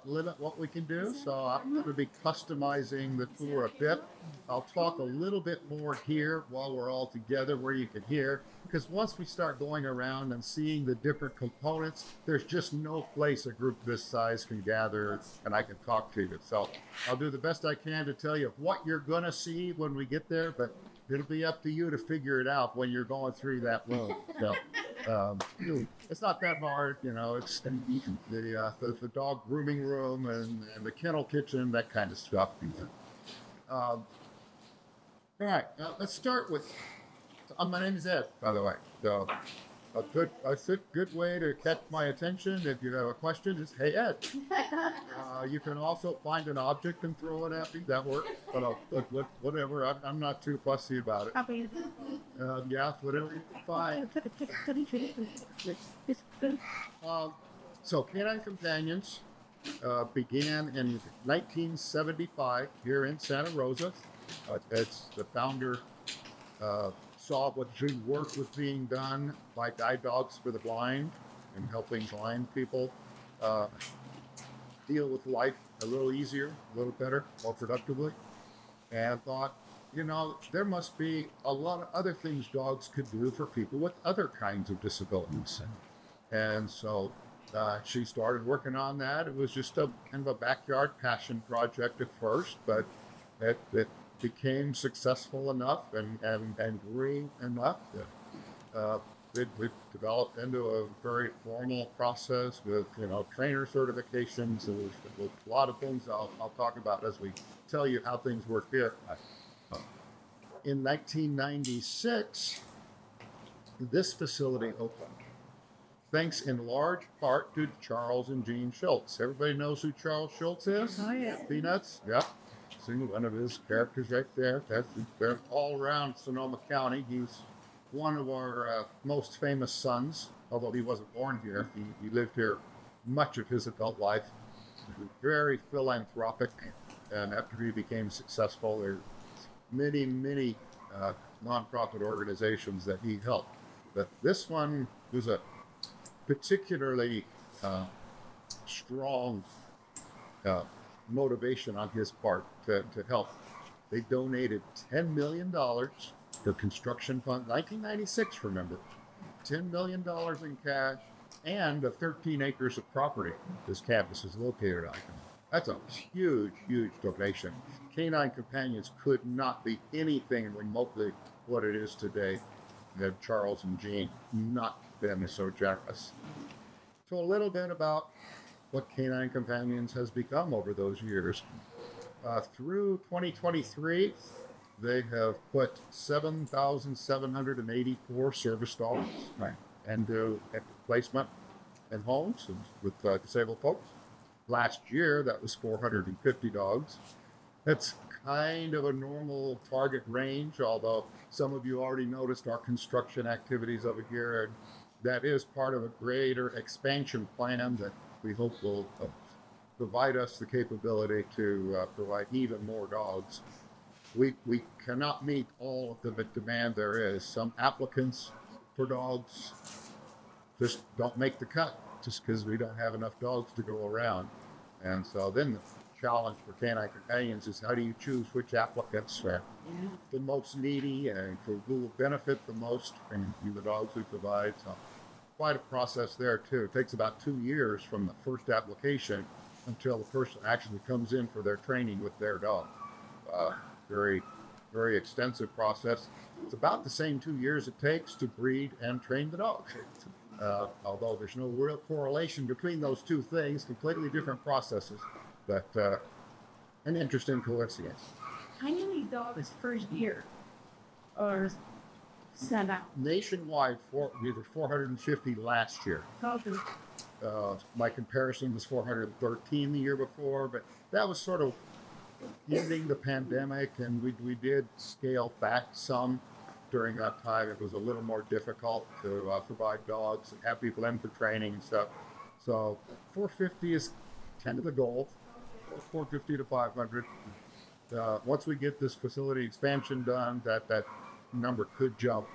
limit what we can do, so I'm going to be customizing the tour a bit. I'll talk a little bit more here while we're all together where you can hear, because once we start going around and seeing the different components, there's just no place a group this size can gather and I can talk to you. So I'll do the best I can to tell you what you're going to see when we get there, but it'll be up to you to figure it out when you're going through that room. So, it's not that hard, it's the dog grooming room and the kennel kitchen, that kind of stuff. All right, let's start with, my name is Ed, by the way. So a good way to catch my attention if you have a question is, hey, Ed. You can also find an object and throw it at me. That works. But whatever. I'm not too fussy about it. Yeah, whatever you can find. So Canine Companions began in 1975 here in Santa Rosa. It's the founder saw what good work was being done by Guide Dogs for the Blind and helping blind people deal with life a little easier, a little better, more productively, and thought, there must be a lot of other things dogs could do for people with other kinds of disabilities. And so she started working on that. It was just a kind of a backyard passion project at first, but it became successful enough and grew enough that it developed into a very formal process with trainer certifications. There's a lot of things I'll talk about as we tell you how things work here. In 1996, this facility opened, thanks in large part to Charles and Jean Schulz. Everybody knows who Charles Schulz is? Oh, yeah. Peanuts? Yeah. Single one of his characters right there. They're all around Sonoma County. He's one of our most famous sons, although he wasn't born here. He lived here much of his adult life. He was very philanthropic, and after he became successful, there are many nonprofit organizations that he helped. But this one was a particularly strong motivation on his part to help. They donated $10 million to construction fund, 1996, remember, $10 million in cash and 13 acres of property this campus is located on. That's a huge donation. Canine Companions could not be anything remotely what it is today had Charles and Jean not been so generous. So a little bit about what Canine Companions has become over those years. Through 2023, they have put 7,784 service dogs into placement in homes with disabled folks. Last year, that was 450 dogs. That's kind of a normal target range, although some of you already noticed our construction activities over here. And that is part of a greater expansion plan that we hope will provide us the capability to provide even more dogs. We cannot meet all of the demand there is. Some applicants for dogs just don't make the cut just because we don't have enough dogs to go around. And so then the challenge for Canine Companions is how do you choose which applicants are the most needy and who will benefit the most from the dogs we provide. So quite a process there too. It takes about 2 years from the first application until the person actually comes in for their training with their dog. Very extensive process. It's about the same 2 years it takes to breed and train the dog. Although there's no real correlation between those two things, completely different processes, but an interesting coincidence. How many dogs first year are sent out? Nationwide, we were 450 last year. My comparison was 413 the year before, but that was sort of ending the pandemic, and we did scale back some during that time. It was a little more difficult to provide dogs and have people in for training and stuff. So 450 is kind of the goal, 450 to 500. Once we get this facility expansion done, that number could jump.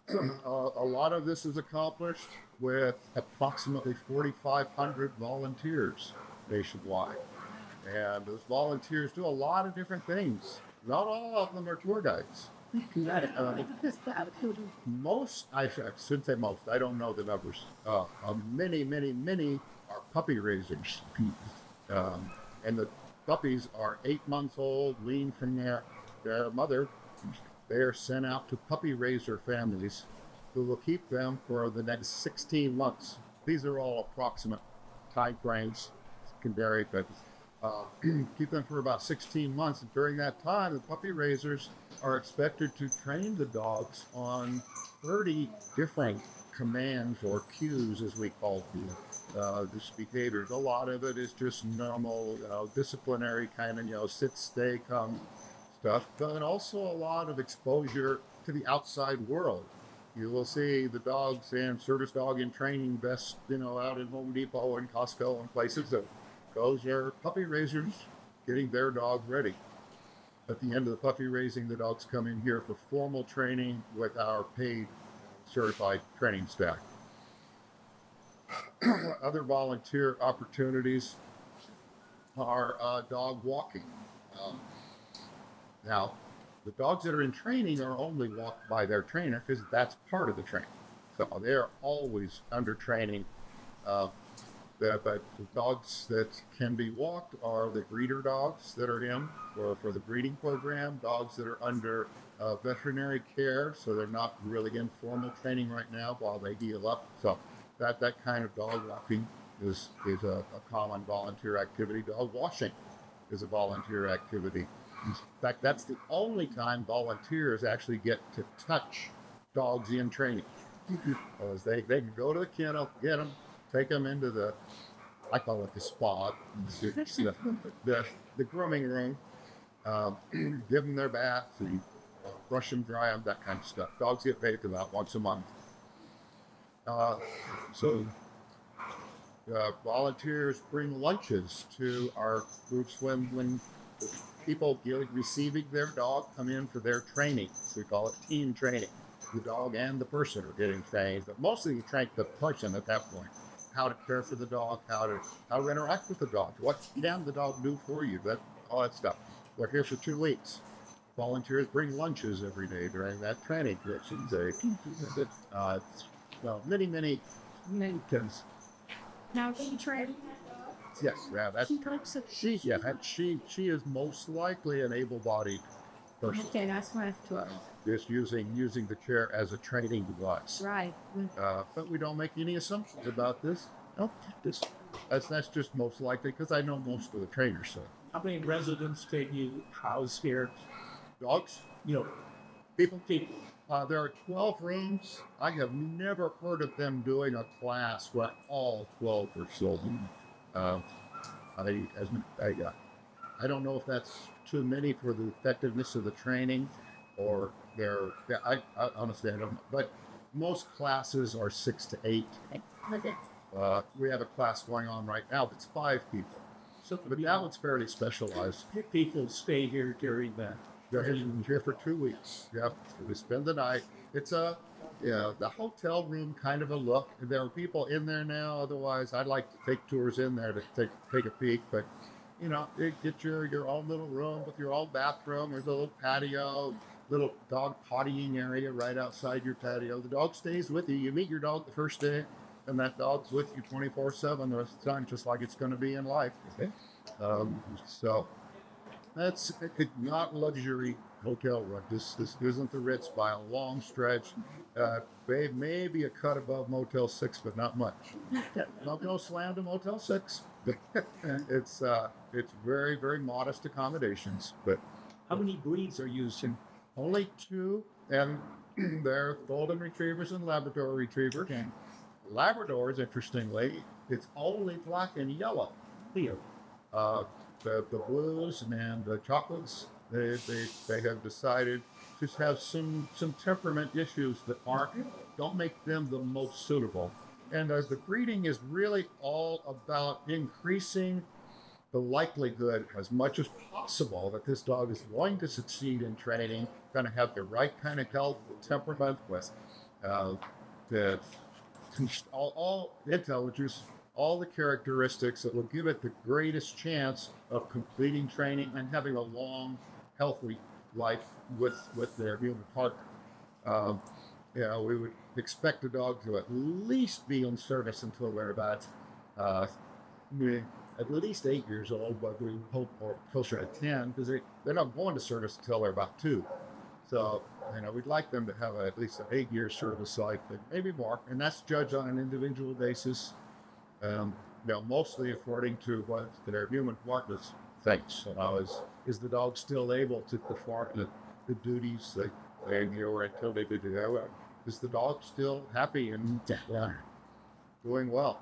A lot of this is accomplished with approximately 4,500 volunteers nationwide. And those volunteers do a lot of different things. Not all of them are tour guides. Most, I shouldn't say most, I don't know the numbers. Many are puppy raisers. And the puppies are 8 months old, weaned from their mother. They are sent out to puppy raiser families who will keep them for the next 16 months. These are all approximate time frames, can vary, but keep them for about 16 months. And during that time, the puppy raisers are expected to train the dogs on 30 different commands or cues, as we call them, this behaviors. A lot of it is just normal, disciplinary kind of, sit, stay, come stuff, but also a lot of exposure to the outside world. You will see the dogs and service dog in training best, out in Home Depot and Costco and places. So those are puppy raisers getting their dog ready. At the end of the puppy raising, the dogs come in here for formal training with our paid certified training staff. Other volunteer opportunities are dog walking. Now, the dogs that are in training are only walked by their trainer because that's part of the training. So they're always under training. But the dogs that can be walked are the breeder dogs that are in for the breeding program, dogs that are under veterinary care, so they're not really in formal training right now while they heal up. So that kind of dog walking is a common volunteer activity. Dog washing is a volunteer activity. In fact, that's the only time volunteers actually get to touch dogs in training. Because they can go to the kennel, get them, take them into I call it the spa, the grooming room, give them their bath, and brush them, dry them, that kind of stuff. Dogs get bathed about once a month. Volunteers bring lunches to our groups when people receiving their dog come in for their training. We call it team training. The dog and the person are getting trained, but mostly you train the person at that point. How to care for the dog, how to interact with the dog, what can the dog do for you, all that stuff. We're here for 2 weeks. Volunteers bring lunches every day during that training. Many things. Now, can you train? Yes, she is most likely an able-bodied person. Okay, that's what I thought. Just using the chair as a training device. Right. But we don't make any assumptions about this. Nope. That's just most likely because I know most of the trainers. So. How many residents can you house here? Dogs? People. There are 12 rooms. I have never heard of them doing a class where all 12 are so. I don't know if that's too many for the effectiveness of the training, or I honestly I don't know. But most classes are 6 to 8. We have a class going on right now that's 5 people. But now it's fairly specialized. People stay here during that. They're here for 2 weeks. Yep, we spend the night. It's the hotel room kind of a look. There are people in there now. Otherwise, I'd like to take tours in there to take a peek. But you get your own little room with your own bathroom. There's a little patio, little dog pottying area right outside your patio. The dog stays with you. You meet your dog the first day, and that dog's with you 24/7 the rest of the time, just like it's going to be in life. Okay. So that's not luxury hotel room. This isn't the Ritz by a long stretch. Maybe a cut above Motel 6, but not much. No slam to Motel 6. It's very, very modest accommodations. But how many breeds are using? Only 2, and they're golden retrievers and Labrador retrievers. Okay. Labradors, interestingly, it's only black and yellow. Here. The blues and the chocolates, they have decided to have some temperament issues that don't make them the most suitable. And as the breeding is really all about increasing the likelihood as much as possible that this dog is going to succeed in training, going to have the right kind of health, temperament with that all intelligence, all the characteristics that will give it the greatest chance of completing training and having a long, healthy life with their human partner. We would expect a dog to at least be in service until they're about at least 8 years old, but we hope or closer to 10 because they're not going to service until they're about 2. So, we'd like them to have at least an 8-year service life, but maybe more, and that's judged on an individual basis. Mostly according to what their human partners thinks. Is the dog still able to perform the duties they were intended to do? Is the dog still happy and doing well?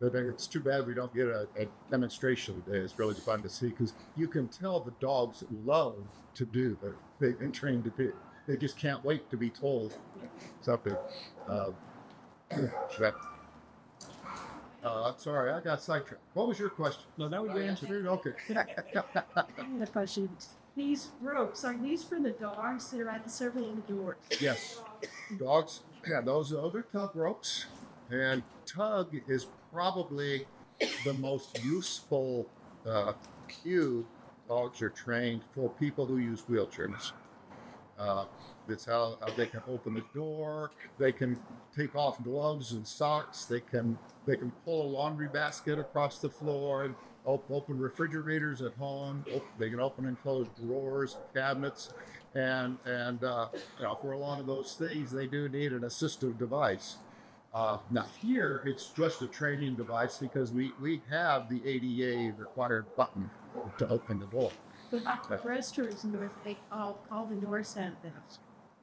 But it's too bad we don't get a demonstration today. It's really fun to see because you can tell the dogs love to do that. They've been trained to do. They just can't wait to be told something. I'm sorry, I got sidetracked. What was your question? No, that was the answer. Okay. The question. These ropes, are these for the dogs that are at the several doors? Yes. Dogs, those are tug ropes. And tug is probably the most useful cue dogs are trained for people who use wheelchairs. It's how they can open the door. They can take off gloves and socks. They can pull a laundry basket across the floor and open refrigerators at home. They can open and close drawers, cabinets, and for a lot of those things, they do need an assistive device. Now here, it's just a training device because we have the ADA required button to open the door. But restaurants, they call the doors at them.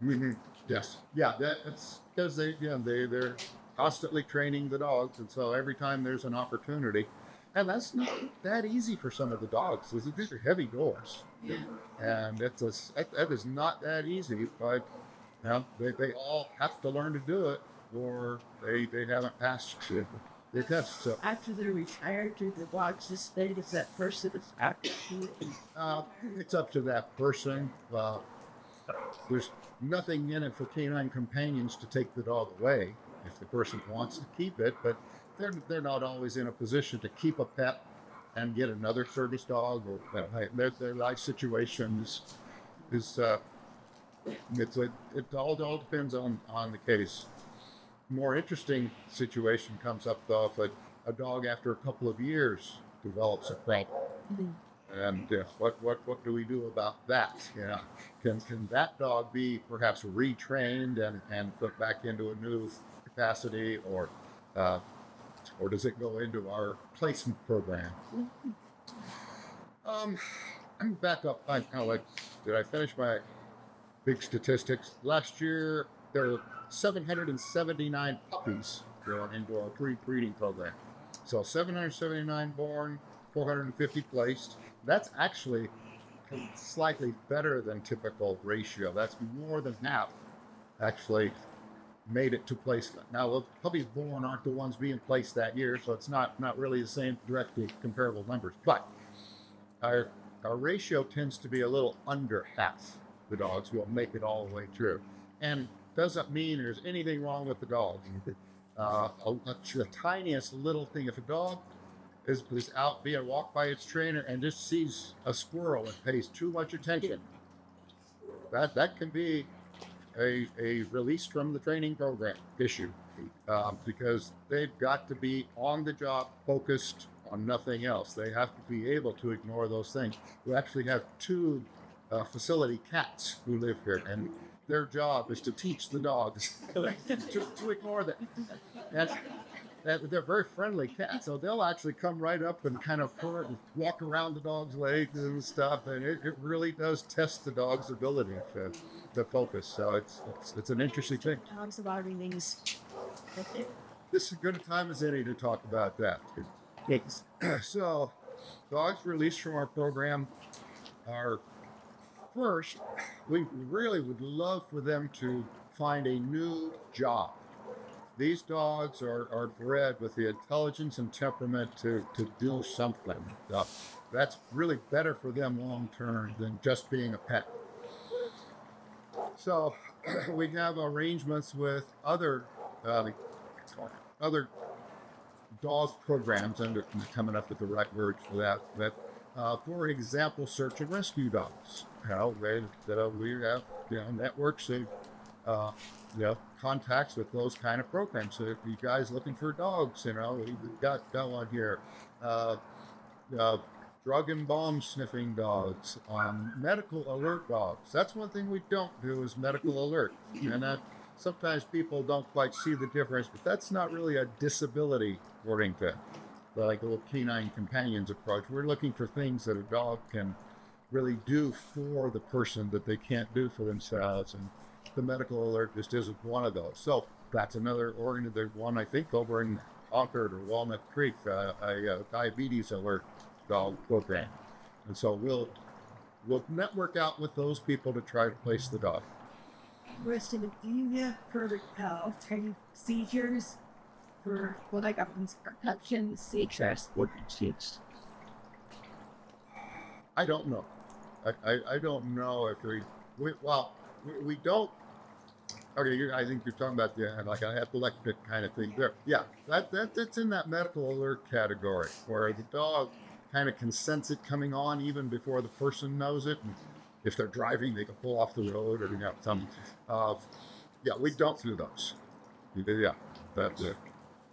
Mm-hmm. Yes. Yeah, that's because they're constantly training the dogs, and so every time there's an opportunity, and that's not that easy for some of the dogs. These are heavy doors, and that is not that easy. But they all have to learn to do it, or they haven't passed the test. So After they're retired, do the dogs just stay with that person that's active? it's up to that person. There's nothing in it for canine companions to take the dog away if the person wants to keep it, but they're not always in a position to keep a pet and get another service dog, or their life situation it all depends on the case. More interesting situation comes up though if a dog after a couple of years develops a problem. And what do we do about that? Can that dog be perhaps retrained and put back into a new capacity, or does it go into our placement program? I'm back up. Did I finish my big statistics? Last year there were 779 puppies going into our pre-breeding program. So 779 born, 450 placed. That's actually slightly better than typical ratio. That's more than half actually made it to placement. Now, the puppies born aren't the ones being placed that year, so it's not really the same directly comparable numbers. But our ratio tends to be a little under half the dogs will make it all the way through. And doesn't mean there's anything wrong with the dog. The tiniest little thing, if a dog is out being walked by its trainer and just sees a squirrel and pays too much attention, that can be a release from the training program issue, because they've got to be on the job, focused on nothing else. They have to be able to ignore those things. We actually have 2 facility cats who live here, and their job is to teach the dogs to ignore that. They're very friendly cats, so they'll actually come right up and kind of purr and walk around the dog's legs and stuff, and it really does test the dog's ability to focus. So it's an interesting thing. Dogs about things. This is as good a time as any to talk about that. So, dogs released from our program are first, we really would love for them to find a new job. These dogs are bred with the intelligence and temperament to do something. That's really better for them long term than just being a pet. So we have arrangements with other dog programs, and they're coming up with the right words for that. But for example, search and rescue dogs. We have networks of contacts with those kind of programs. So if you guys looking for dogs, we've got one here. Drug and bomb sniffing dogs, medical alert dogs. That's one thing we don't do is medical alert. And that sometimes people don't quite see the difference, but that's not really a disability according to like a little canine companions approach. We're looking for things that a dog can really do for the person that they can't do for themselves. And the medical alert just isn't one of those. So that's another one, I think, over in Concord or Walnut Creek, a diabetes alert dog program. And so we'll network out with those people to try to place the dog. Rest do you have for seizures for like perception seizures? What seizures? I don't know. I don't know if we don't. Okay, I think you're talking about like an epileptic kind of thing there. Yeah, that's in that medical alert category where the dog kind of can sense it coming on even before the person knows it. And if they're driving, they can pull off the road or something. We don't do those. Yeah,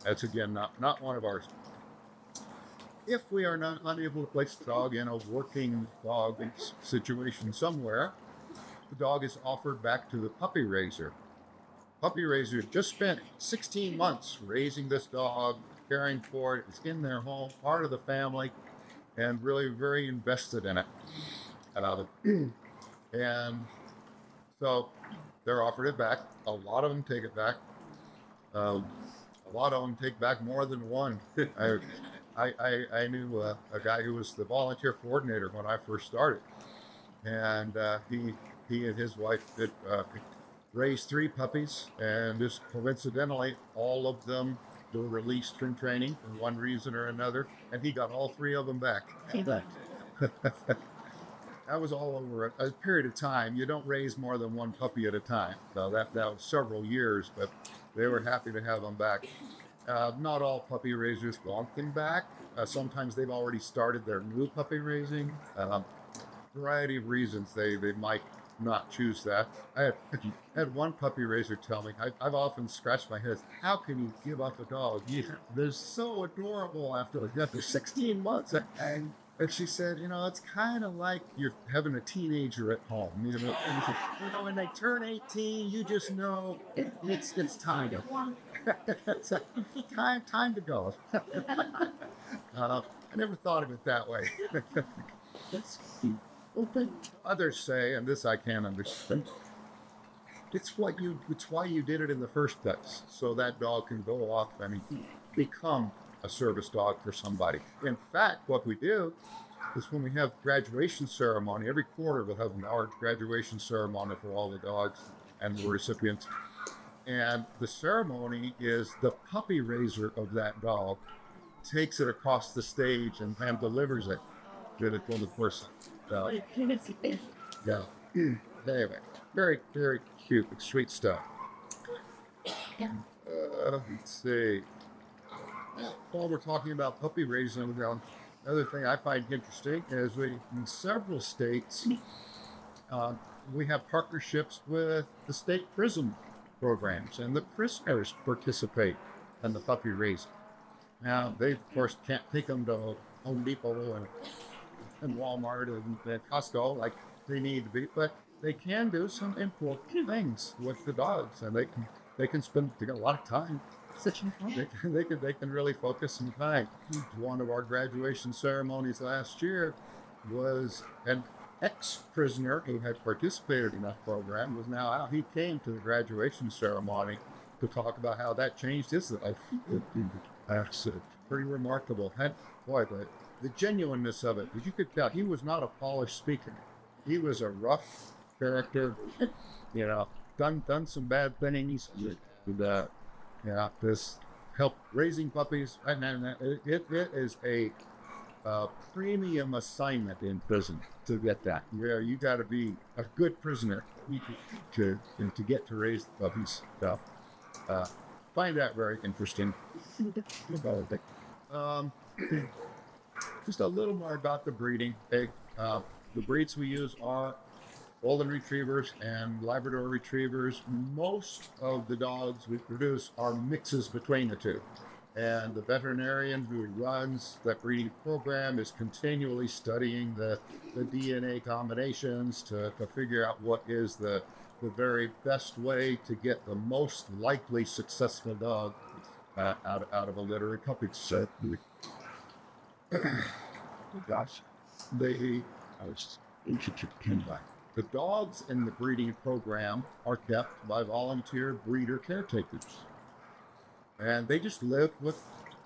that's again not one of ours. If we are not unable to place the dog in a working dog situation somewhere, the dog is offered back to the puppy raiser. Puppy raiser just spent 16 months raising this dog, caring for it. It's in their home, part of the family, and really very invested in it. And so they're offered it back. A lot of them take it back. A lot of them take back more than one. I knew a guy who was the volunteer coordinator when I first started, and he and his wife did raised 3 puppies, and just coincidentally, all of them were released from training for one reason or another, and he got all 3 of them back. That was all over a period of time. You don't raise more than 1 puppy at a time. So that was several years, but they were happy to have them back. Not all puppy raisers want them back. Sometimes they've already started their new puppy raising. Variety of reasons they might not choose that. I had one puppy raiser tell me, I've often scratched my head, how can you give up a dog? They're so adorable after 16 months. And she said, it's kind of like you're having a teenager at home. When they turn 18, you just know it's time to time to go. I never thought of it that way. Others say, and this I can't understand, it's why you did it in the first place, so that dog can go off and become a service dog for somebody. In fact, what we do is when we have graduation ceremony, every quarter we'll have our graduation ceremony for all the dogs and the recipients. And the ceremony is the puppy raiser of that dog takes it across the stage and delivers it to the person. Yeah. Anyway, very, very cute, sweet stuff. Let's see. While we're talking about puppy raising, another thing I find interesting is in several states, we have partnerships with the state prison programs, and the prisoners participate in the puppy raising. Now, they, of course, can't take them to Home Depot and Walmart and Costco like they need to be, but they can do some important things with the dogs, and they can spend a lot of time. They can really focus some time. One of our graduation ceremonies last year was an ex-prisoner who had participated in that program was now out. He came to the graduation ceremony to talk about how that changed his life. That's pretty remarkable. And boy, the genuineness of it, because you could tell he was not a polished speaker. He was a rough character, done some bad things. This help raising puppies, and it is a premium assignment in prison to get that. Yeah, you got to be a good prisoner to get to raise the puppies. So, find that very interesting. Um, just a little more about the breeding. The breeds we use are golden retrievers and Labrador retrievers. Most of the dogs we produce are mixes between the two. And the veterinarian who runs that breeding program is continually studying the DNA combinations to figure out what is the very best way to get the most likely successful dog out of a litter of puppies. Gosh, the dogs in the breeding program are kept by volunteer breeder caretakers. And they just live with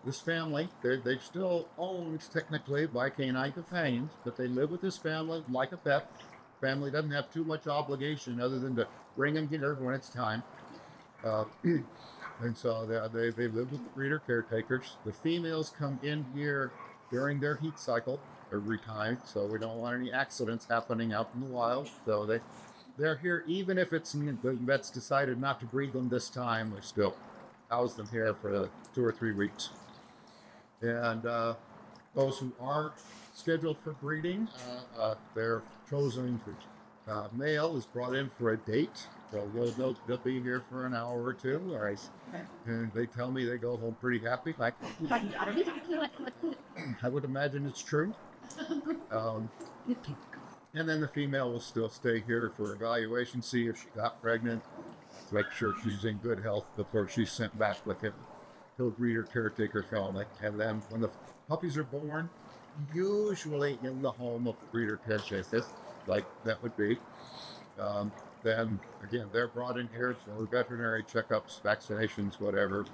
this family. They're still owned technically by canine companions, but they live with this family like a pet. Family doesn't have too much obligation other than to bring them here when it's time. And so they live with the breeder caretakers. The females come in here during their heat cycle every time, so we don't want any accidents happening out in the wild. So they're here even if the vet's decided not to breed them this time. We still house them here for 2 or 3 weeks. And those who aren't scheduled for breeding, they're chosen. Male is brought in for a date. So they'll be here for an hour or two. All right. And they tell me they go home pretty happy. Like, I would imagine it's true. And then the female will still stay here for evaluation, see if she got pregnant, make sure she's in good health before she's sent back with him to a breeder caretaker family. And then when the puppies are born, usually in the home of the breeder caretaker, like that would be, then again, they're brought in here for veterinary checkups, vaccinations, whatever,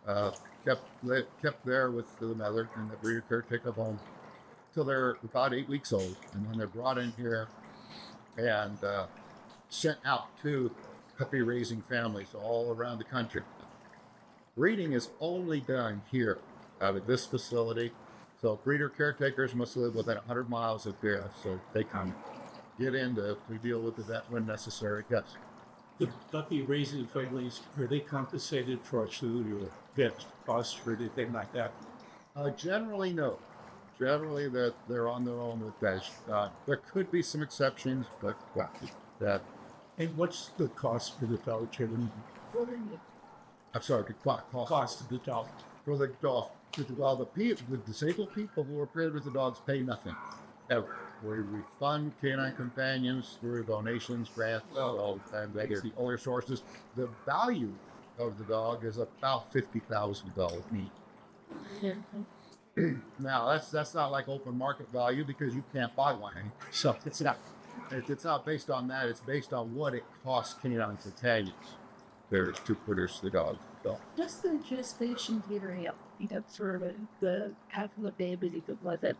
but kept there with the mother in the breeder caretaker home till they're about 8 weeks old. And then they're brought in here and sent out to puppy raising families all around the country. Breeding is only done here out of this facility. So breeder caretakers must live within 100 miles of here, so they can get in to deal with the vet when necessary. Yes. The puppy raising families, are they compensated for food or vet costs or anything like that? Generally, no. Generally, that they're on their own with that. There could be some exceptions, but that. And what's the cost for the dog children? I'm sorry, Cost of the dog. for the dog. Well, the disabled people who are paired with the dogs pay nothing ever. We refund canine companions through donations, grants, and the other sources. The value of the dog is about $50,000. Now that's not like open market value because you can't buy one. So it's not based on that. It's based on what it costs canine companions to produce the dog. So Just the gestation period, for the having a baby, was it?